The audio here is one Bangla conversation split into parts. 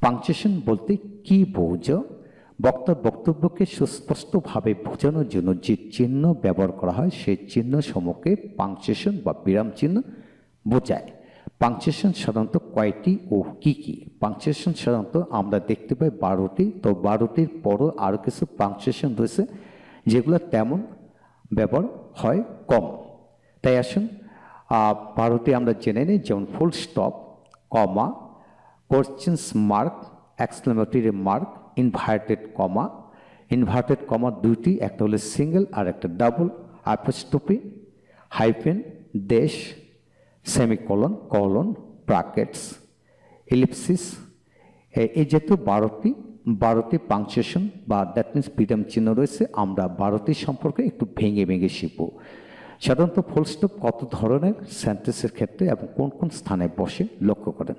পাংচুয়েশন বলতে কি বোঝো? বক্তার বক্তব্যকে সুস্পষ্টভাবে বোঝানোর জন্য যে চিহ্ন ব্যবহার করা হয় সেই চিহ্ন সমূহকে পাংচুয়েশন বা বিরাম চিহ্ন বোঝায়। পাংচুয়েশন সাধারণত কয়টি ও কি কি? পাংচুয়েশন সাধারণত আমরা দেখতে পাই 12টি। তো 12টির পরও আরও কিছু পাংচুয়েশন রয়েছে যেগুলো তেমন ব্যবহার হয় কম। তাই আসুন 12টি আমরা জেনে নিই। যেমন full stop, comma, question mark, exclamatory mark, inverted comma দুইটি, একটা হলো সিঙ্গেল আর একটা double, apostrophe, hyphen, dash, semicolon, colon, brackets, ellipsis, এই জাতীয় 12টি পাংচুয়েশন বা দ্যাট মিনস বিরাম চিহ্ন রয়েছে। আমরা 12টি সম্পর্কে একটু ভেঙে ভেঙে শিখব। সাধারণত ফুল স্টপ কত ধরনের সেন্টেন্সের ক্ষেত্রে এবং কোন কোন স্থানে বসে লক্ষ্য করেন।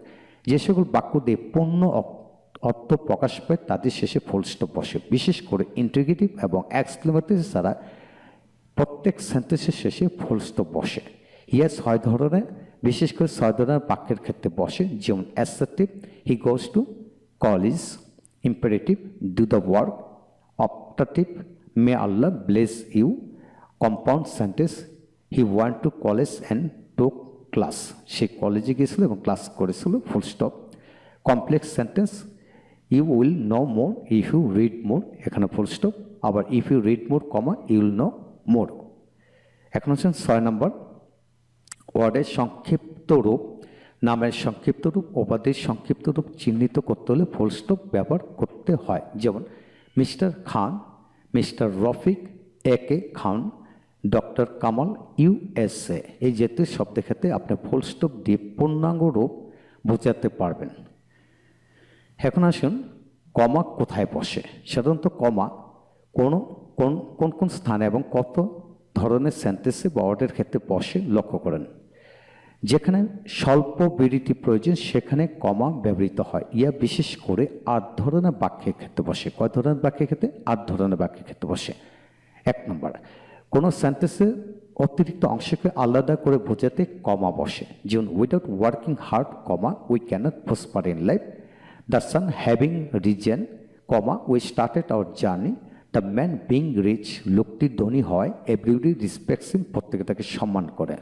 যে সকল বাক্য দিয়ে পূর্ণ অর্থ প্রকাশ পায় তাদের শেষে ফুল স্টপ বসে। বিশেষ করে ইন্টিগ্রেটিভ এবং এক্সক্লেমেটরি ছাড়া প্রত্যেক সেন্টেন্সের শেষে ফুল স্টপ বসে। ইয়েস 6 ধরনের, বিশেষ করে 6 ধরনের বাক্যের ক্ষেত্রে বসে। যেমন assertive, he goes to college, imperative, do the work, optative, may Allah bless you, compound sentence, he want to college and took class, সে কলেজে গিয়েছিল এবং ক্লাস করেছিল, full stop. Complex sentence, you will know more if you read more, এখানে ফুল স্টপ। আবার if you read more comma you will know more. এখন হচ্ছেন 6 নম্বর, ওয়ার্ডের সংক্ষিপ্ত রূপ, নামের সংক্ষিপ্ত রূপ, উপাধির সংক্ষিপ্ত রূপ চিহ্নিত করতে হলে ফুল স্টপ ব্যবহার করতে হয়। যেমন মিস্টার খান, মিস্টার রফিক, এ কে খান, ডক্টর কামাল, ইউএসএ, এই জাতীয় শব্দের ক্ষেত্রে আপনি ফুল স্টপ দিয়ে পূর্ণাঙ্গ রূপ বোঝাতে পারবেন। এখন আসুন কমা কোথায় বসে। সাধারণত কমা কোন কোন স্থানে এবং কত ধরনের সেন্টেন্সে বা ওয়ার্ডের ক্ষেত্রে বসে লক্ষ্য করেন। যেখানে স্বল্প বিরতি প্রয়োজন সেখানে কমা ব্যবহৃত হয়। ইয়া বিশেষ করে 8 ধরনের বাক্যের ক্ষেত্রে বসে। কয় ধরনের বাক্যের ক্ষেত্রে? 8 ধরনের বাক্যের ক্ষেত্রে বসে। 1 নম্বর, কোনো সেন্টেন্সের অতিরিক্ত অংশকে আলাদা করে বোঝাতে কমা বসে। যেমন উইদাউট ওয়ার্কিং হার্ড কমা we cannot prosper in life, the sun having reason কমা we started our journey, the man being rich, লোকটি ধনী হয়, এভরিবডি রেসপেক্টস হিম, প্রত্যেকে তাকে সম্মান করে।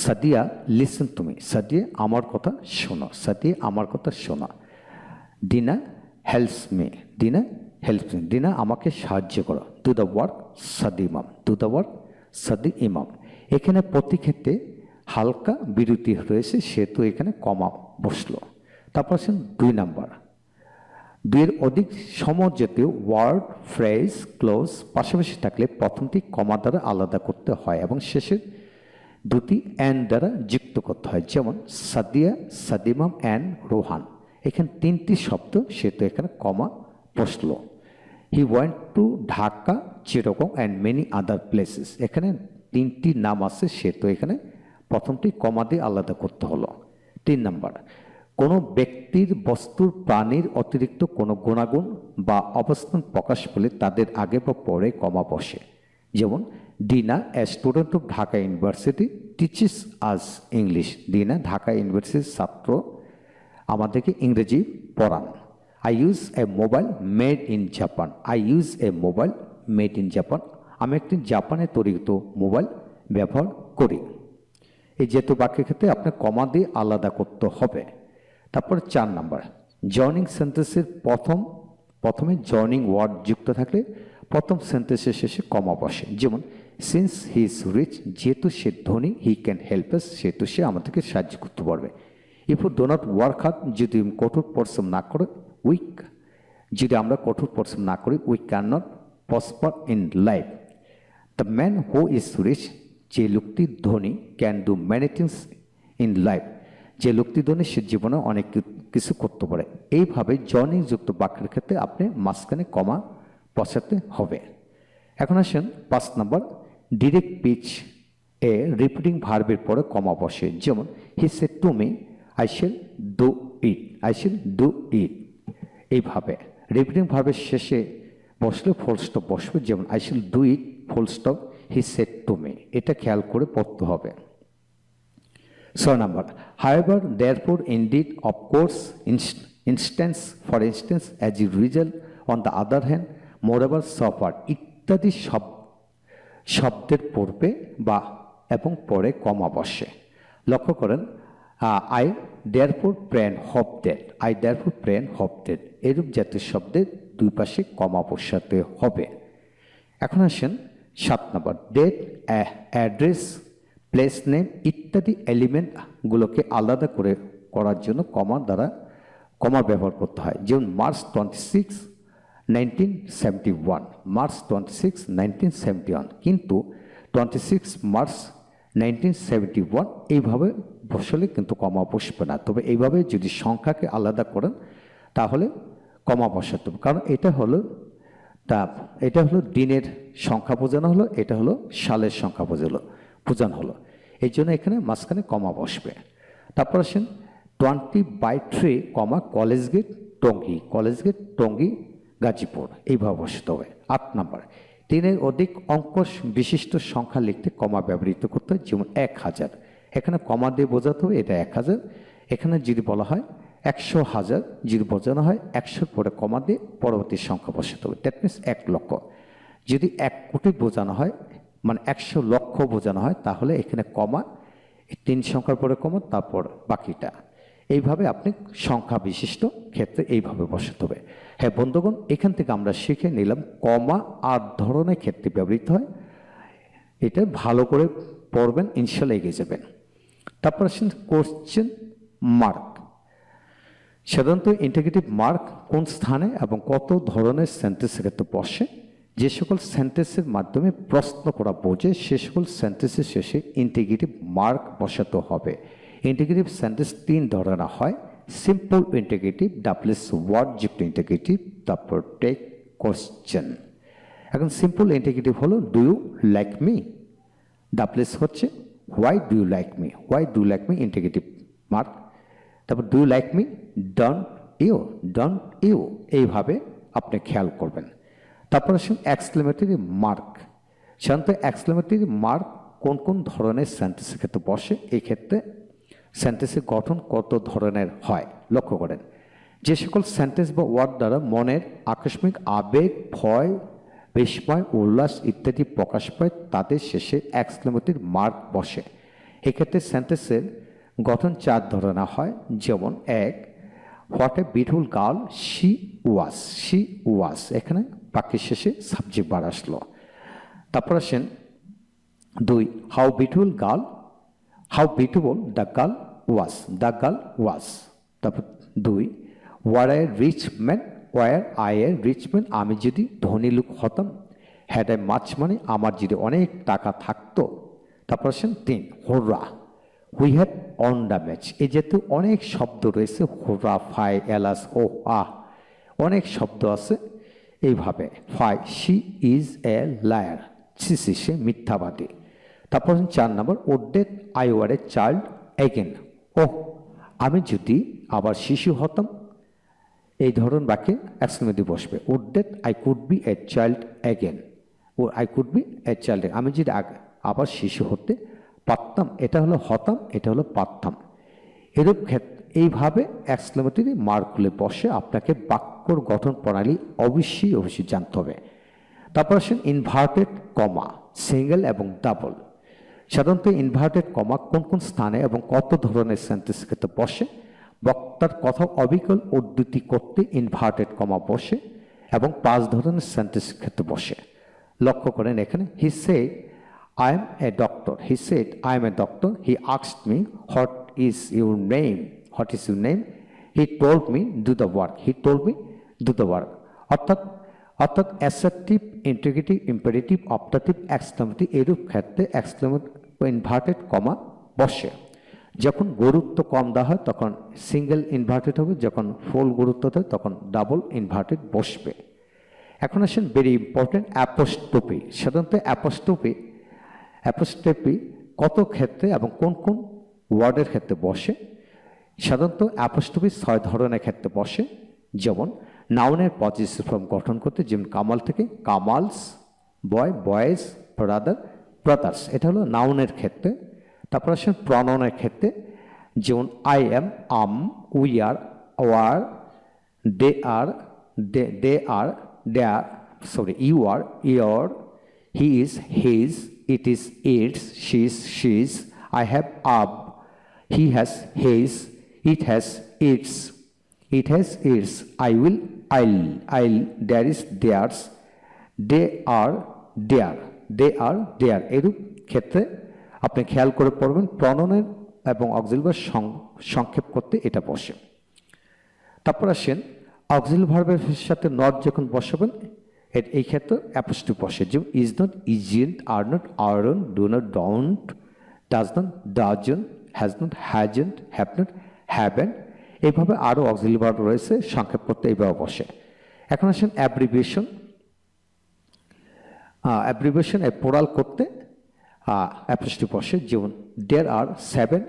Sadia listen to me, Sadia আমার কথা শোনো, সাদিয়া আমার কথা শোনো। Dinner helps me, dinner helps me, dinner আমাকে সাহায্য করো। ডু দ্য ওয়ার্ক সাদি ইমাম, ডু দ্য ওয়ার্ক সাদি ইমাম। এখানে প্রতি ক্ষেত্রে হালকা বিরতি রয়েছে, সেহেতু এখানে কমা বসলো। তারপর আছেন 2 নম্বর, 2-এর অধিক সমজাতীয় ওয়ার্ড, ফ্রেজ, ক্লোজ পাশাপাশি থাকলে প্রথমটি কমা দ্বারা আলাদা করতে হয় এবং শেষের দুটি অ্যান্ড দ্বারা যুক্ত করতে হয়। যেমন সাদিয়া, সাদিমাম অ্যান্ড রোহান, এখানে 3টি শব্দ, সেহেতু এখানে কমা বসলো। He went to Dhaka, Chittagong and many other places, এখানে 3টি নাম আছে, সেহেতু এখানে প্রথমটি কমা দিয়ে আলাদা করতে হলো। 3 নম্বর, কোনো ব্যক্তির, বস্তুর, প্রাণীর অতিরিক্ত কোনো গুণাগুণ বা অবস্থান প্রকাশ পেলে তাদের আগে বা পরে কমা বসে। যেমন Dina, a student of Dhaka university, teaches us English, Dina Dhaka ইউনিভার্সিটির ছাত্র, আমাদেরকে ইংরেজি পড়ান। I use a mobile made in Japan, I use a mobile made in Japan, আমি একটি জাপানে তৈরিত মোবাইল ব্যবহার করি। এই যেহেতু বাক্যের ক্ষেত্রে আপনার কমা দিয়ে আলাদা করতে হবে। তারপরে 4 নম্বর, জয়নিং সেন্টেন্সের প্রথমে জয়নিং ওয়ার্ড যুক্ত থাকলে প্রথম সেন্টেন্সের শেষে কমা বসে। যেমন সিন্স হি ইজ রিচ, যেহেতু সে ধনী, হি ক্যান হেল্প আস, সেহেতু সে আমাদেরকে সাহায্য করতে পারবে। If you do not work hard, যদি কঠোর পরিশ্রম না করে, যদি আমরা কঠোর পরিশ্রম না করি, we can not prosper in life. The man who is rich, যে লোকটি ধনী, can do many things in life, যে লোকটি ধনী সে জীবনে অনেক কিছু করতে পারে। এইভাবে জয়নিং যুক্ত বাক্যের ক্ষেত্রে আপনি মাঝখানে কমা বসাতে হবে। এখন আসেন 5 নম্বর, ডিরেক্ট পিচ এ রিপিটিং ভার্বের পরে কমা বসে। যেমন he said to me I shall do it, I shall do it. এইভাবে রিপিটিং ভার্বের শেষে বসলে ফুল স্টপ বসবে। যেমন I shall do it full stop he said to me, এটা খেয়াল করে পড়তে হবে। 6 number, however, therefore, indeed, of course, instance, for instance, as a result, on the other hand, moreover, so far ইত্যাদি শব্দের পূর্বে বা এবং পরে কমা বসে। লক্ষ্য করেন, I therefore pray and hope that, I therefore pray and hope that, এরূপ জাতীয় শব্দের দুই পাশে কমা বসাতে হবে। এখন আসেন 7 নম্বর, ডেট, অ্যাড্রেস, প্লেস নেম ইত্যাদি এলিমেন্টগুলোকে আলাদা করার জন্য কমার ব্যবহার করতে হয়। যেমন মার্চ 26, 1971, মার্চ 26, 1971, কিন্তু 26 মার্চ 1971 এইভাবে বসলে কিন্তু কমা বসবে না। তবে এইভাবে যদি সংখ্যাকে আলাদা করেন তাহলে কমা বসাতে হবে, কারণ এটা হলো দিনের সংখ্যা বোঝানো হলো, এটা হলো সালের সংখ্যা বোঝানো হলো, এই জন্য এখানে মাঝখানে কমা বসবে। তারপর আসেন 20/3, কলেজ গেট টঙ্গী গাজীপুর, এইভাবে বসতে হবে। 8 নম্বর, 3-এর অধিক অঙ্ক বিশিষ্ট সংখ্যা লিখতে কমা ব্যবহৃত করতে হয়। যেমন 1000, এখানে কমা দিয়ে বোঝাতে হবে এটা 1000। এখানে যদি বলা হয় 100,000, যদি বোঝানো হয় 100 পরে কমা দিয়ে পরবর্তী সংখ্যা বসাতে হবে, দ্যাট মিনস 1 লক্ষ। যদি 1 কোটি বোঝানো হয়, মানে 100 লক্ষ বোঝানো হয়, তাহলে এখানে কমা, 3 সংখ্যার পরে কমা, তারপর বাকিটা। এইভাবে আপনি সংখ্যা বিশিষ্ট ক্ষেত্রে এইভাবে বসাতে হবে। হ্যাঁ বন্ধুগণ, এখান থেকে আমরা শিখে নিলাম কমা 8 ধরনের ক্ষেত্রে ব্যবহৃত হয়। এটা ভালো করে পড়বেন, ইনশাল্লাহ এগিয়ে যাবেন। তারপর আসেন কোশ্চেন মার্ক। সাধারণত ইন্টিগ্রেটিভ মার্ক কোন স্থানে এবং কত ধরনের সেন্টেন্সের ক্ষেত্রে বসে? যে সকল সেন্টেন্সের মাধ্যমে প্রশ্ন করা বোঝে সে সকল সেন্টেন্সের শেষে ইন্টিগ্রেটিভ মার্ক বসাতে হবে। ইন্টিগ্রেটিভ সেন্টেন্স 3 ধরনের হয়, সিম্পল ইন্টিগ্রেটিভ, ডাবলস ওয়ার্ড যুক্ত ইন্টিগ্রেটিভ, তারপর টেক কোশ্চেন। এখন সিম্পল ইন্টিগ্রেটিভ হলো do you like me, doubles হচ্ছে why do you like me, interrogative mark. তারপর do you like me, don't you, এইভাবে আপনি খেয়াল করবেন। তারপর আসুন এক্সক্লেমেটরি মার্ক। সাধারণত এক্সক্লেমেটরি মার্ক কোন কোন ধরনের সেন্টেন্সের ক্ষেত্রে বসে, এই ক্ষেত্রে সেন্টেন্সের গঠন কত ধরনের হয় লক্ষ্য করেন। যে সকল সেন্টেন্স বা ওয়ার্ড দ্বারা মনের আকস্মিক আবেগ, ভয়, বিস্ময়, উল্লাস ইত্যাদি প্রকাশ পায় তাদের শেষে এক্সক্লেমেটরি মার্ক বসে। এক্ষেত্রে সেন্টেন্সের গঠন 4 ধরনের হয়। যেমন 1, what a beautiful girl she was, এখানে বাক্যের শেষে সাবজেক্ট বার আসলো। তারপর আসেন 2, how beautiful the girl was. তারপর 2, were I a rich man, আমি যদি ধনী লোক হতাম। হ্যাড আই মাচ মানি, আমার যদি অনেক টাকা থাকতো। তারপর আসেন 3, hurrah, we had on the match. এই জাতীয় অনেক শব্দ রয়েছে, হোররা, ফাই, এলাস, ও, আহ, অনেক শব্দ আছে এইভাবে। 5, শি ইজ এ লায়ার, সে মিথ্যাবাদী। তারপর 4 নম্বর, would that I were a child again, আমি যদি আবার শিশু হতাম। এই ধরন বাক্যে এক্সক্লেমেটিভ বসবে। Would that I could be a child again, আমি যদি আবার শিশু হতে পারতাম। এটা হলো হতাম, এটা হলো পারতাম। এরূপ এইভাবে এক্সক্লেমেটরি মার্কগুলো বসে। আপনাকে বাক্যর গঠন প্রণালী অবশ্যই জানতে হবে। তারপর আসেন ইনভার্টেড কমা, সিঙ্গেল এবং ডাবল। সাধারণত ইনভার্টেড কমা কোন কোন স্থানে এবং কত ধরনের সেন্টেন্স ক্ষেত্রে বসে? বক্তার কথা অবিকল উদ্ধৃতি করতে ইনভার্টেড কমা বসে এবং 5 ধরনের সেন্টেন্স ক্ষেত্রে বসে। লক্ষ্য করেন এখানে, he said I am a doctor, he asked me what is your name, he told me do the work. অর্থাৎ assertive, interrogative, imperative, optative, exclamative এরূপ ক্ষেত্রে ইনভার্টেড কমা বসে। যখন গুরুত্ব কম দেওয়া হয় তখন সিঙ্গেল ইনভার্টেড হবে, যখন ফুল গুরুত্ব দেয় তখন ডাবল ইনভার্টেড বসবে। এখন আসেন ভেরি ইম্পর্টেন্ট অ্যাপোস্ট্রফি। সাধারণত অ্যাপোস্ট্রফি কত ক্ষেত্রে এবং কোন কোন ওয়ার্ডের ক্ষেত্রে বসে? সাধারণত অ্যাপোস্ট্রফি 6 ধরনের ক্ষেত্রে বসে। যেমন নাউনের পজিটিভ ফর্ম গঠন করতে, যেমন কামাল থেকে কামালস, বয়েজ, ব্রাদার্স, এটা হলো নাউনের ক্ষেত্রে। তারপর আসেন প্রণনের ক্ষেত্রে, যেমন I am, I'm, we are, we're, they are, they are, they're, sorry you are, you're, he is, he's, it is, it's, she is, she's, I have I've, he has his, it has its, it has its, I will, I'll, there is theirs, they are there, they are there। এরূপ ক্ষেত্রে আপনি খেয়াল করে পড়বেন প্রণনের এবং অক্সিলারি ভার্ব সংক্ষেপ করতে এটা বসে। তারপর আসেন অক্সিলারি ভার্বের সাথে নট যখন বসাবেন এই ক্ষেত্রে অ্যাপোস্ট্রোফি বসে, যেমন is not, isn't, are not, aren't, do not, don't, does not, doesn't, has not, hasn't, have not, haven't. এইভাবে আরও অক্সিলারি ভার্ব রয়েছে, সংক্ষেপ করতে এইভাবে বসে। এখন আসেন অ্যাব্রিভিয়েশন। অ্যাব্রিভিয়েশন পোরাল করতে অ্যাপোস্ট্রোফি বসে, যেমন দেয়ার আর 7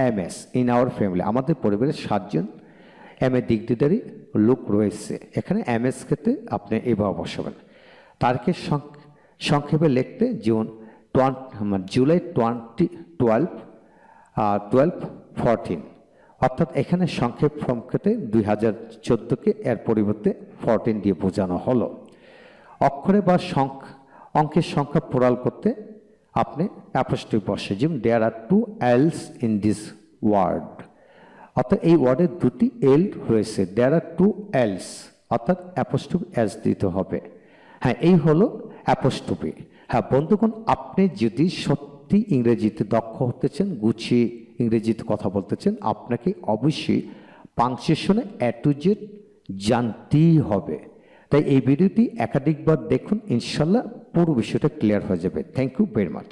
এমএস ইন আওয়ার ফ্যামিলি, আমাদের পরিবারের 7 জন এমএ ডিগ্রিধারী লোক রয়েছে। এখানে এমএস ক্ষেত্রে আপনি এইভাবে বসাবেন। তারিখে সংক্ষেপে লিখতে, যেমন জুলাই 12/14, অর্থাৎ এখানে সংক্ষেপ ফর্ম ক্ষেত্রে 2014কে এর পরিবর্তে 14 দিয়ে বোঝানো হলো। অক্ষরে বা অঙ্কের সংখ্যা পোরাল করতে আপনি অ্যাপোস্ট্রোফি বসে, যেমন দেয়ার আর 2 এলস ইন দিস ওয়ার্ড, অর্থাৎ এই ওয়ার্ডে 2টি এল রয়েছে, দেয়ার আর 2 এলস, অর্থাৎ অ্যাপোস্ট্রোফি এস দিতে হবে। হ্যাঁ, এই হলো অ্যাপোস্ট্রোফি। হ্যাঁ বন্ধুগণ, আপনি যদি সত্যি ইংরেজিতে দক্ষ হতে চান, গুছিয়ে ইংরেজিতে কথা বলতে চান, আপনাকে অবশ্যই পাংচুয়েশনে এ টু জেড জানতেই হবে। তাই এই ভিডিওটি একাধিকবার দেখুন, ইনশাল্লাহ পুরো বিষয়টা ক্লিয়ার হয়ে যাবে। Thank you very much.